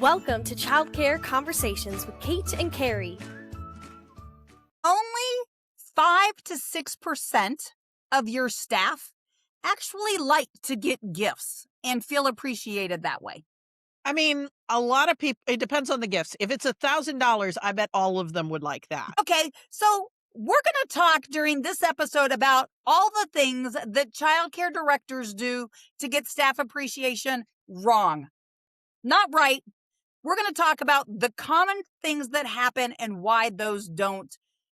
Welcome to Childcare Conversations with Kate and Carrie. Only 5 to 6% of your staff actually like to get gifts and feel appreciated that way. I mean, a lot of people, it depends on the gifts. If it's $1,000, I bet all of them would like that. Okay, so we're going to talk during this episode about all the things that childcare directors do to get staff appreciation wrong. Not right. We're going to talk about the common things that happen and why those don't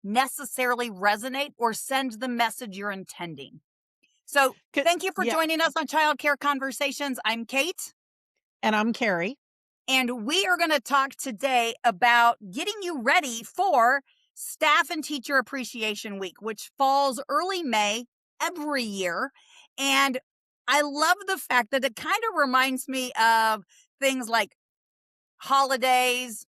necessarily resonate or send the message you're intending. So thank you for joining us on Childcare Conversations. I'm Kate. And I'm Carrie. And we are going to talk today about getting you ready for Staff and Teacher Appreciation Week, which falls early May every year. And I love the fact that it kind of reminds me of things like holidays,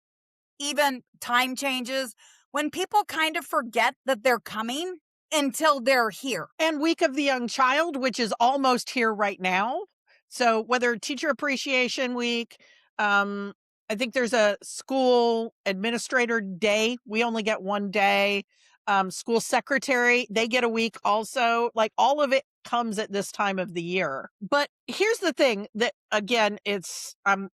even time changes, when people kind of forget that they're coming until they're here. And Week of the Young Child, which is almost here right now. So whether Teacher Appreciation Week, I think there's a School Administrator Day. We only get one day. School Secretary, they get a week also. Like all of it comes at this time of the year. But here's the thing that, again, I'm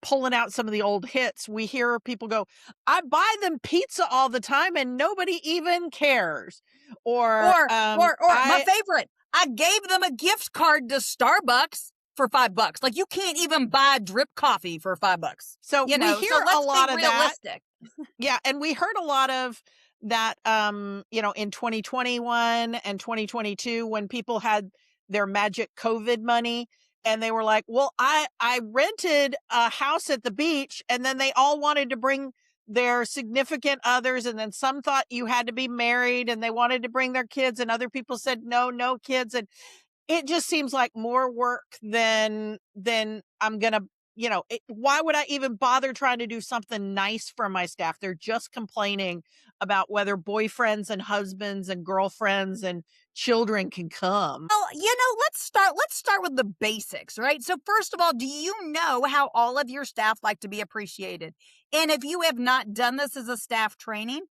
pulling out some of the old hits. We hear people go, I buy them pizza all the time and nobody even cares. Or my favorite, I gave them a gift card to Starbucks for $5. Like you can't even buy drip coffee for $5. So we hear a lot of realistic. that. Yeah. And we heard a lot of that, in 2021 and 2022, when people had their magic COVID money. And they were like, well, I rented a house at the beach, and then they all wanted to bring their significant others. And then some thought you had to be married and they wanted to bring their kids. And other people said, no kids. And it just seems like more work than I'm going to, why would I even bother trying to do something nice for my staff? They're just complaining about whether boyfriends and husbands and girlfriends and children can come. Well, let's start with the basics, right? So first of all, do you know how all of your staff like to be appreciated? And if you have not done this as a staff training,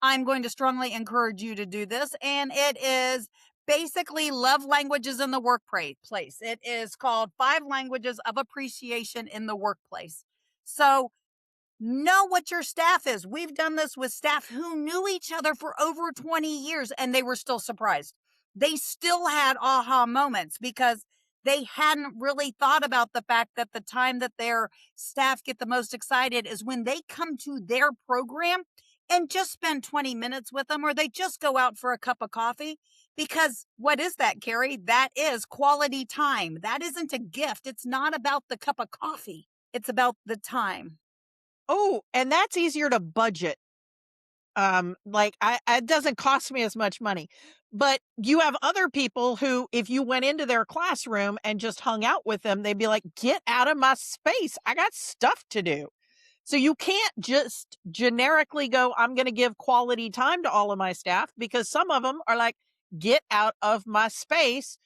I'm going to strongly encourage you to do this. And it is basically love languages in the workplace. It is called 5 languages of appreciation in the workplace. So know what your staff is. We've done this with staff who knew each other for over 20 years and they were still surprised. They still had aha moments because they hadn't really thought about the fact that the time that their staff get the most excited is when they come to their program and just spend 20 minutes with them, or they just go out for a cup of coffee. Because what is that, Carrie? That is quality time. That isn't a gift. It's not about the cup of coffee. It's about the time. Oh, and that's easier to budget. It doesn't cost me as much money. But you have other people who, if you went into their classroom and just hung out with them, they'd be like, get out of my space. I got stuff to do. So you can't just generically go, I'm going to give quality time to all of my staff, because some of them are like, get out of my space.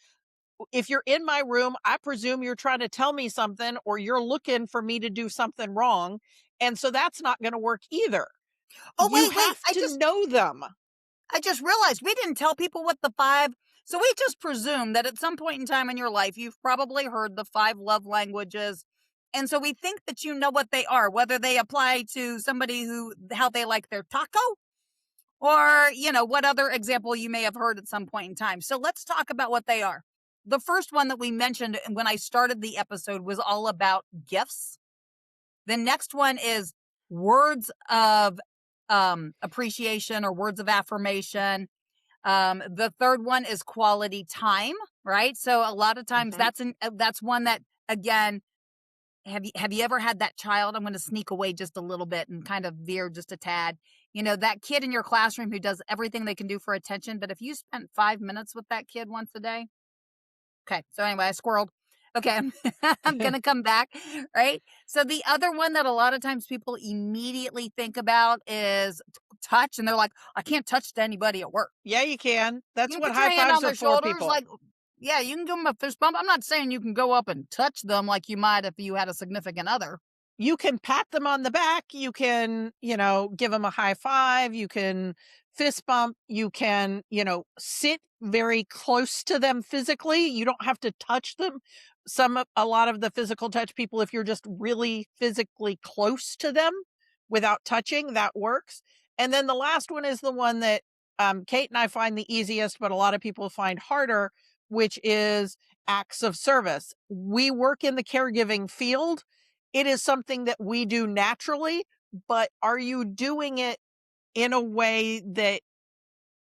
If you're in my room, I presume you're trying to tell me something or you're looking for me to do something wrong. And so that's not going to work either. Oh, you have to know them. I just realized we didn't tell people what the 5. So we just presume that at some point in time in your life, you've probably heard the 5 love languages. And so we think that you know what they are, whether they apply to somebody how they like their taco, or, what other example you may have heard at some point in time. So let's talk about what they are. The first one that we mentioned when I started the episode was all about gifts. The next one is words of appreciation or words of affirmation. The third one is quality time, right? So a lot of times that's one that, again, have you ever had that child? I'm going to sneak away just a little bit and kind of veer just a tad. That kid in your classroom who does everything they can do for attention. But if you spent 5 minutes with that kid once a day. Okay. So anyway, I squirreled. Okay. I'm going to come back. Right. So the other one that a lot of times people immediately think about is touch. And they're like, I can't touch to anybody at work. Yeah, you can. That's you what can high fives are for, people. Like, yeah, you can give them a fist bump. I'm not saying you can go up and touch them like you might if you had a significant other. you can pat them on the back. You can, give them a high five. You can fist bump. You can, sit very close to them physically. You don't have to touch them. A lot of the physical touch people, if you're just really physically close to them without touching, that works. And then the last one is the one that Kate and I find the easiest, but a lot of people find harder, which is acts of service. We work in the caregiving field. It is something that we do naturally, but are you doing it in a way that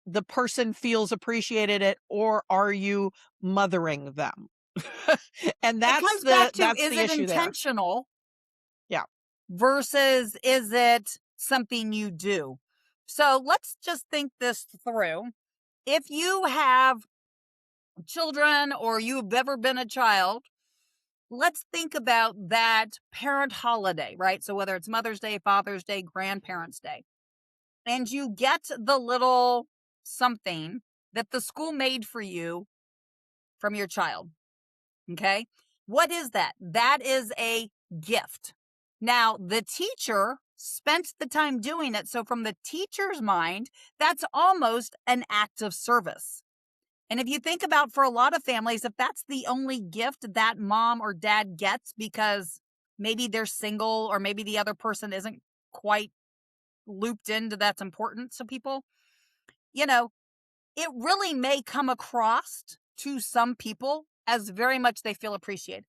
the person feels appreciated it, or are you mothering them? And It that's comes back to, that's is the it issue there. intentional? Yeah. Versus, is it something you do? So let's just think this through. If you have children or you've ever been a child, let's think about that parent holiday, right? So whether it's Mother's Day, Father's Day, Grandparents' Day, and you get the little something that the school made for you from your child. Okay. What is that? That is a gift. Now, the teacher spent the time doing it. So from the teacher's mind, that's almost an act of service. And if you think about, for a lot of families, if that's the only gift that mom or dad gets because maybe they're single or maybe the other person isn't quite looped into that's important to people, it really may come across to some people as very much they feel appreciated.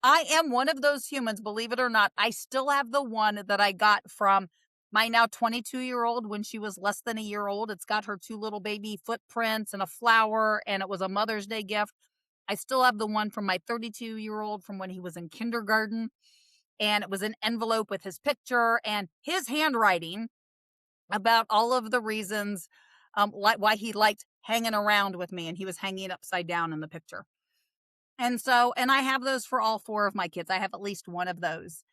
I am one of those humans, believe it or not. I still have the one that I got from my now 22-year-old when she was less than a year old. It's got her 2 little baby footprints and a flower, and it was a Mother's Day gift. I still have the one from my 32-year-old from when he was in kindergarten, and it was an envelope with his picture and his handwriting about all of the reasons why he liked hanging around with me, and he was hanging upside down in the picture. And I have those for all 4 of my kids. I have at least one of those.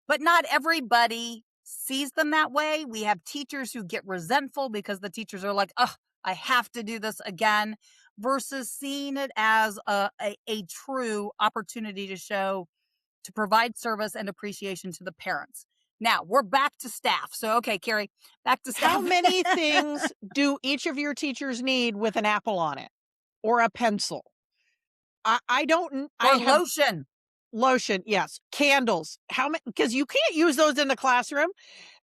But not everybody sees them that way. We have teachers who get resentful because the teachers are like, oh, I have to do this again, versus seeing it as a true opportunity to provide service and appreciation to the parents. Now, we're back to staff. So, okay, Carrie, back to staff. How many things do each of your teachers need with an apple on it or a pencil? I don't. Or lotion. Lotion, yes. Candles. How many? Because you can't use those in the classroom.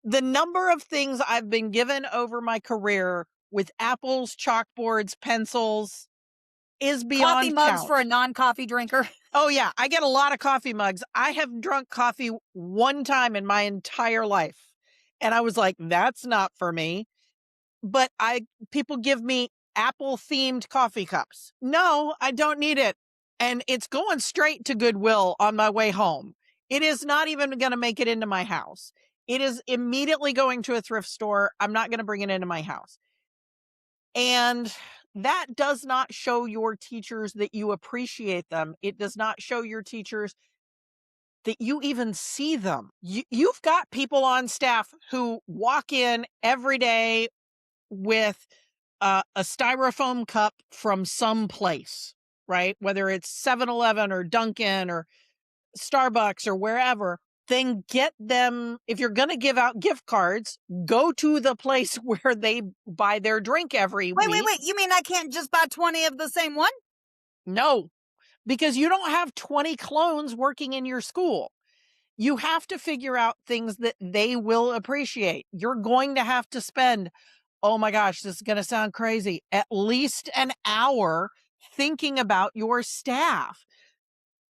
The number of things I've been given over my career with apples, chalkboards, pencils is beyond Coffee mugs count. for a non-coffee drinker. Oh, yeah. I get a lot of coffee mugs. I have drunk coffee one time in my entire life. And I was like, that's not for me. But people give me apple themed coffee cups. No, I don't need it. And it's going straight to Goodwill on my way home. It is not even going to make it into my house. It is immediately going to a thrift store. I'm not going to bring it into my house. And that does not show your teachers that you appreciate them. It does not show your teachers that you even see them. You've got people on staff who walk in every day with a styrofoam cup from some place, right? Whether it's 7-Eleven or Dunkin' or Starbucks or wherever, then get them. If you're going to give out gift cards, go to the place where they buy their drink every week. Wait. You mean I can't just buy 20 of the same one? No, because you don't have 20 clones working in your school. You have to figure out things that they will appreciate. You're going to have to spend, oh my gosh, this is going to sound crazy, at least an hour thinking about your staff.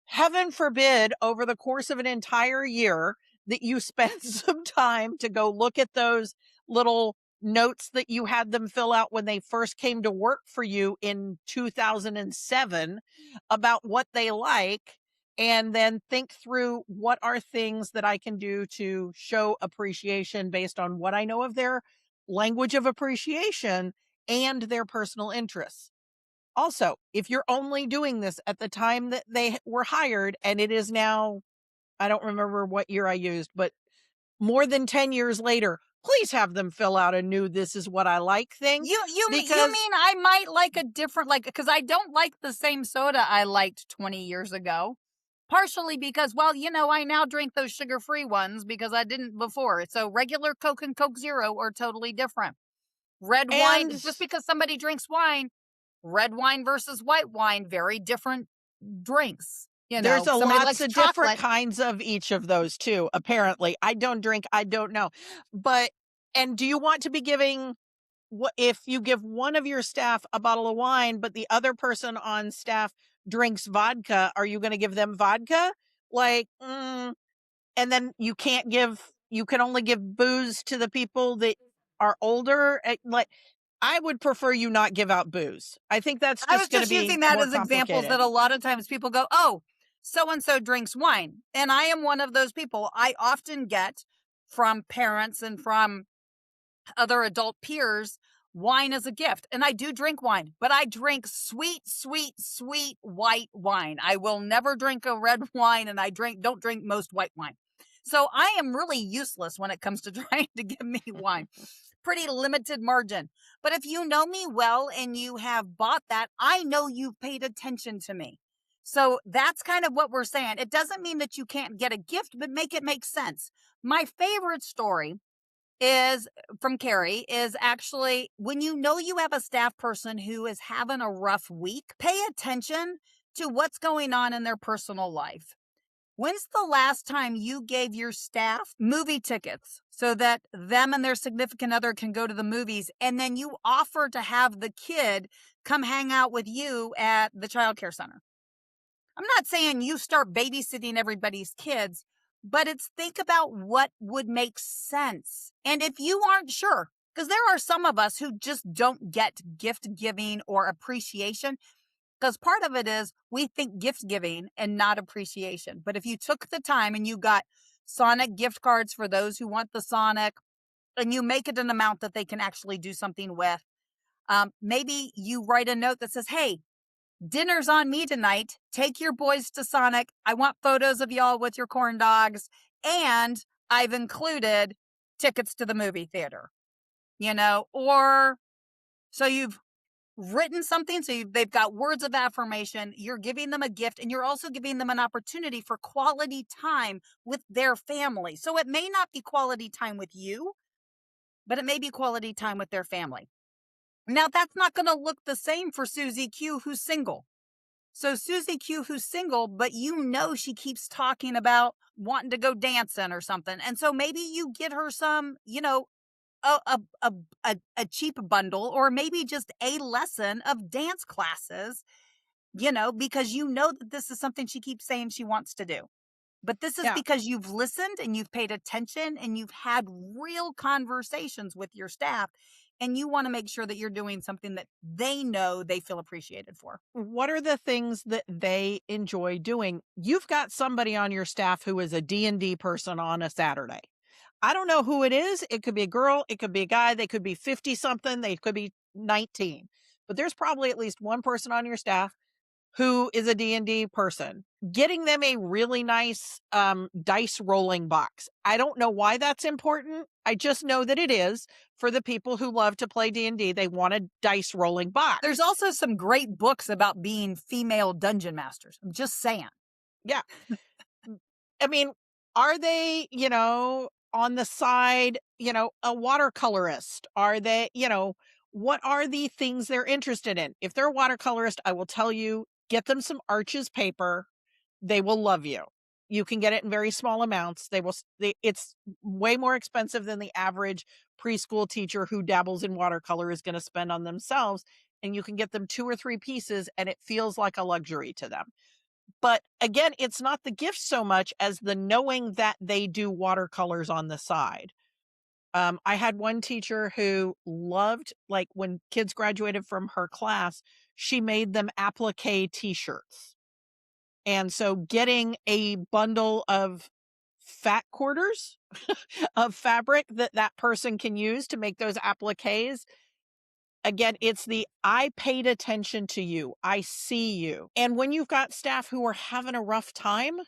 Heaven forbid, over the course of an entire year, that you spend some time to go look at those little notes that you had them fill out when they first came to work for you in 2007 about what they like, and then think through what are things that I can do to show appreciation based on what I know of their language of appreciation and their personal interests. Also, if you're only doing this at the time that they were hired, and it is now, I don't remember what year I used, but more than 10 years later, please have them fill out a new "this is what I like" thing. You mean I might like a different, because I don't like the same soda I liked 20 years ago. partially because, well, I now drink those sugar-free ones because I didn't before. So regular Coke and Coke Zero are totally different. Red wine, And just because somebody drinks wine, red wine versus white wine, very different drinks. there's a Somebody lots likes of different chocolate. kinds of each of those too, apparently. I don't drink, I don't know. But and do you want to be giving what if you give one of your staff a bottle of wine, but the other person on staff drinks vodka, are you going to give them vodka? Like, and then you can only give booze to the people that are older. Like, I would prefer you not give out booze. I think that's I was just going to just be using that more as examples complicated. that a lot of times people go, oh, so and so drinks wine. And I am one of those people. I often get from parents and from other adult peers wine as a gift. And I do drink wine, but I drink sweet, sweet, sweet white wine. I will never drink a red wine, and don't drink most white wine. So I am really useless when it comes to trying to give me wine. Pretty limited margin. But if you know me well and you have bought that, I know you've paid attention to me. So that's kind of what we're saying. It doesn't mean that you can't get a gift, but make it make sense. My favorite story is from Carrie is actually when you know you have a staff person who is having a rough week, pay attention to what's going on in their personal life. When's the last time you gave your staff movie tickets so that them and their significant other can go to the movies, and then you offer to have the kid come hang out with you at the childcare center? I'm not saying you start babysitting everybody's kids, but it's think about what would make sense. And if you aren't sure, because there are some of us who just don't get gift giving or appreciation, because part of it is we think gift giving and not appreciation. But if you took the time and you got Sonic gift cards for those who want the Sonic, and you make it an amount that they can actually do something with, maybe you write a note that says, hey, dinner's on me tonight. Take your boys to Sonic. I want photos of y'all with your corn dogs. And I've included tickets to the movie theater, or so you've written something. So they've got words of affirmation. You're giving them a gift, and you're also giving them an opportunity for quality time with their family. So it may not be quality time with you, but it may be quality time with their family. Now, that's not going to look the same for Susie Q, who's single. So Susie Q, who's single, but she keeps talking about wanting to go dancing or something. And so maybe you get her some, a cheap bundle, or maybe just a lesson of dance classes, because that this is something she keeps saying she wants to do. But this is Yeah. because you've listened and you've paid attention and you've had real conversations with your staff, and you want to make sure that you're doing something that they know they feel appreciated for. What are the things that they enjoy doing? You've got somebody on your staff who is a D&D person on a Saturday. I don't know who it is. It could be a girl. It could be a guy. They could be 50 something. They could be 19. But there's probably at least one person on your staff who is a D&D person. Getting them a really nice dice rolling box. I don't know why that's important. I just know that it is for the people who love to play D&D. They want a dice rolling box. There's also some great books about being female dungeon masters. I'm just saying. Yeah. I mean, are they, on the side, a watercolorist? Are they, what are the things they're interested in? If they're a watercolorist, I will tell you, get them some Arches paper. They will love you. You can get it in very small amounts. It's way more expensive than the average preschool teacher who dabbles in watercolor is going to spend on themselves. And you can get them 2 or 3 pieces, and it feels like a luxury to them. But again, it's not the gift so much as the knowing that they do watercolors on the side. I had one teacher who loved, like when kids graduated from her class, she made them applique t-shirts. And so getting a bundle of fat quarters of fabric that person can use to make those appliques. Again, it's I paid attention to you. I see you. And when you've got staff who are having a rough time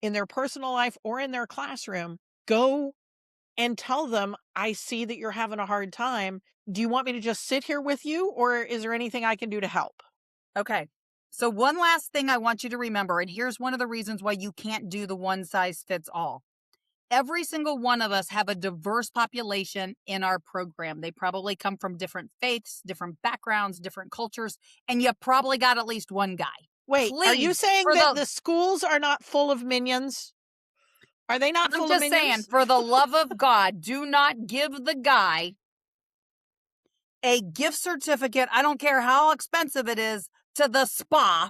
in their personal life or in their classroom, go and tell them, I see that you're having a hard time. Do you want me to just sit here with you, or is there anything I can do to help? Okay. So one last thing I want you to remember, and here's one of the reasons why you can't do the one size fits all. Every single one of us have a diverse population in our program. They probably come from different faiths, different backgrounds, different cultures, and you probably got at least one guy. Wait, are you Please, saying for that the the schools are not full of minions? Are they not I'm full of just saying, minions? for the love of God, do not give the guy a gift certificate, I don't care how expensive it is, to the spa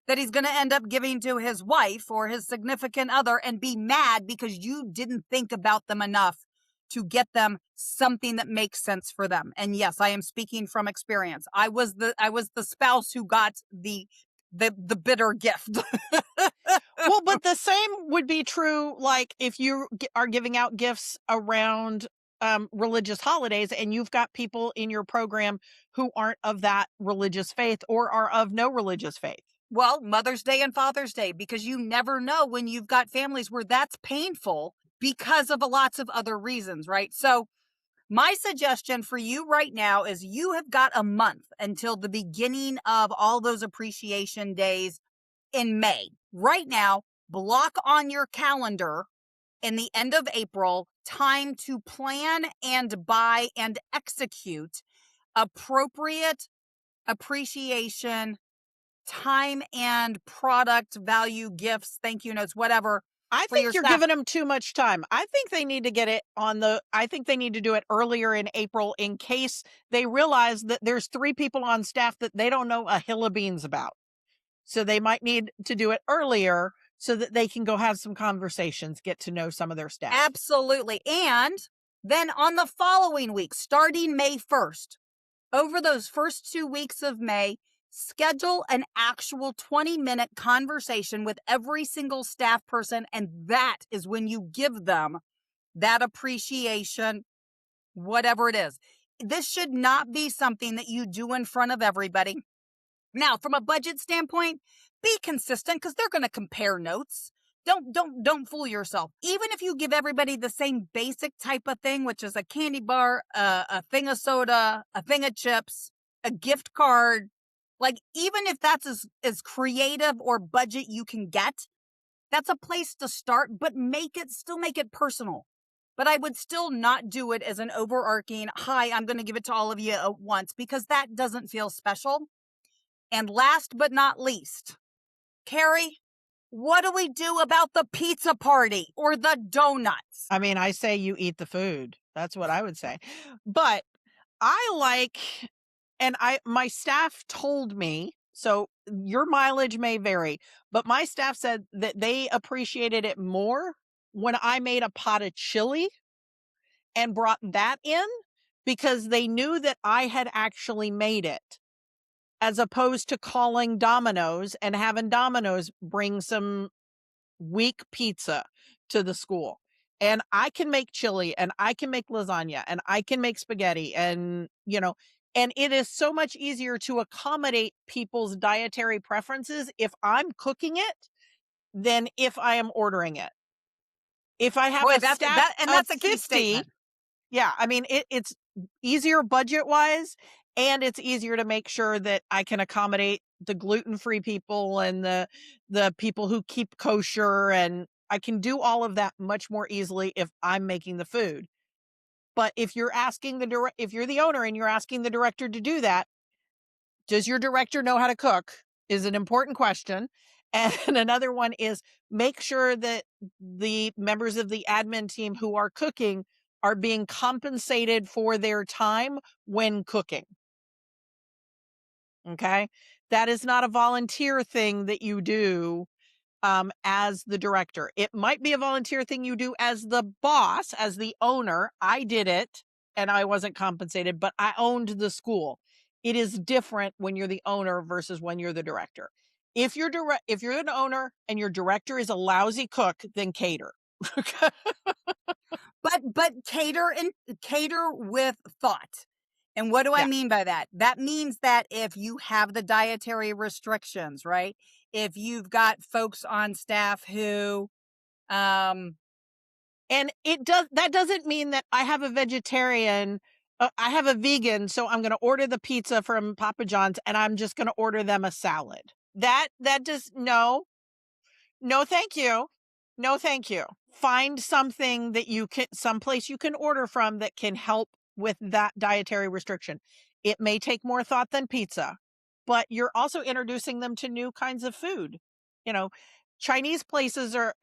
that he's going to end up giving to his wife or his significant other and be mad because you didn't think about them enough to get them something that makes sense for them. And yes, I am speaking from experience. I was the spouse who got the bitter gift. Well, but the same would be true, like, if you are giving out gifts around religious holidays and you've got people in your program who aren't of that religious faith or are of no religious faith. Well, Mother's Day and Father's Day, because you never know when you've got families where that's painful because of lots of other reasons, right? So my suggestion for you right now is you have got a month until the beginning of all those appreciation days in May. Right now, block on your calendar in the end of April time to plan and buy and execute appropriate appreciation time and product value gifts, thank you notes, whatever. I For think your you're staff. giving them too much time. I think they need to get it I think they need to do it earlier in April in case they realize that there's 3 people on staff that they don't know a hill of beans about. So they might need to do it earlier so that they can go have some conversations, get to know some of their staff. Absolutely. And then on the following week, starting May 1st, over those first 2 weeks of May, schedule an actual 20-minute conversation with every single staff person. And that is when you give them that appreciation, whatever it is. This should not be something that you do in front of everybody. Now, from a budget standpoint, be consistent because they're going to compare notes. Don't fool yourself. Even if you give everybody the same basic type of thing, which is a candy bar, a thing of soda, a thing of chips, a gift card, like even if that's as creative or budget you can get, that's a place to start, but still make it personal. But I would still not do it as an overarching, hi, I'm going to give it to all of you at once, because that doesn't feel special. And last but not least, Carrie, what do we do about the pizza party or the donuts? I mean, I say you eat the food. That's what I would say. But my staff told me, so your mileage may vary, but my staff said that they appreciated it more when I made a pot of chili and brought that in because they knew that I had actually made it, as opposed to calling Domino's and having Domino's bring some weak pizza to the school. And I can make chili and I can make lasagna and I can make spaghetti and it is so much easier to accommodate people's dietary preferences if I'm cooking it than if I am ordering it. If I have Boy, a staff that's of a key 50, statement. yeah, I mean, it's easier budget-wise, and it's easier to make sure that I can accommodate the gluten-free people and the people who keep kosher, and I can do all of that much more easily if I'm making the food. But if you're if you're the owner and you're asking the director to do that, does your director know how to cook? Is an important question. And another one is make sure that the members of the admin team who are cooking are being compensated for their time when cooking. Okay. That is not a volunteer thing that you do as the director. It might be a volunteer thing you do as the boss, as the owner. I did it and I wasn't compensated, but I owned the school. It is different when you're the owner versus when you're the director. If you're an owner and your director is a lousy cook, then cater. But cater with thought. And what do I Yeah. mean by that? That means that if you have the dietary restrictions, right? If you've got folks on staff who And that doesn't mean that I have a vegetarian, I have a vegan, so I'm going to order the pizza from Papa John's and I'm just going to order them a salad. That does no, thank you. No, thank you. Find something that someplace you can order from that can help with that dietary restriction. It may take more thought than pizza, but you're also introducing them to new kinds of food. You know, Chinese places or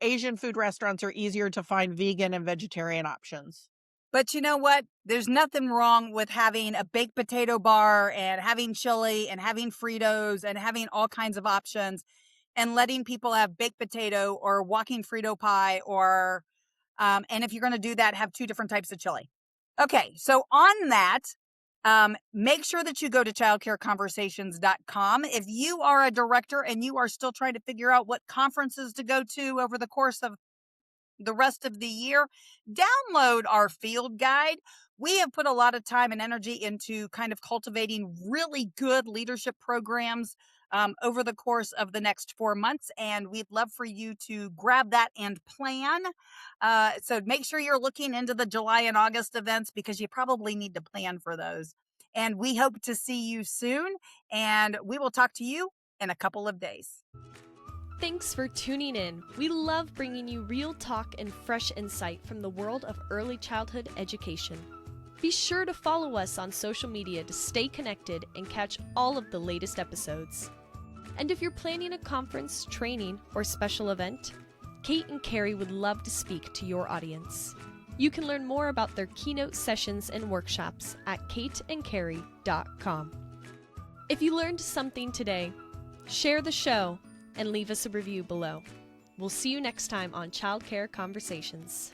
Asian food restaurants are easier to find vegan and vegetarian options. But you know what? There's nothing wrong with having a baked potato bar and having chili and having Fritos and having all kinds of options and letting people have baked potato or walking Frito pie or, and if you're going to do that, have 2 different types of chili. Okay, so on that, make sure that you go to childcareconversations.com. If you are a director and you are still trying to figure out what conferences to go to over the course of the rest of the year, download our field guide. We have put a lot of time and energy into kind of cultivating really good leadership programs over the course of the next 4 months, and we'd love for you to grab that and plan. So make sure you're looking into the July and August events because you probably need to plan for those. And we hope to see you soon, and we will talk to you in a couple of days. Thanks for tuning in. We love bringing you real talk and fresh insight from the world of early childhood education. Be sure to follow us on social media to stay connected and catch all of the latest episodes. And if you're planning a conference, training, or special event, Kate and Carrie would love to speak to your audience. You can learn more about their keynote sessions and workshops at kateandcarrie.com. If you learned something today, share the show and leave us a review below. We'll see you next time on Childcare Conversations.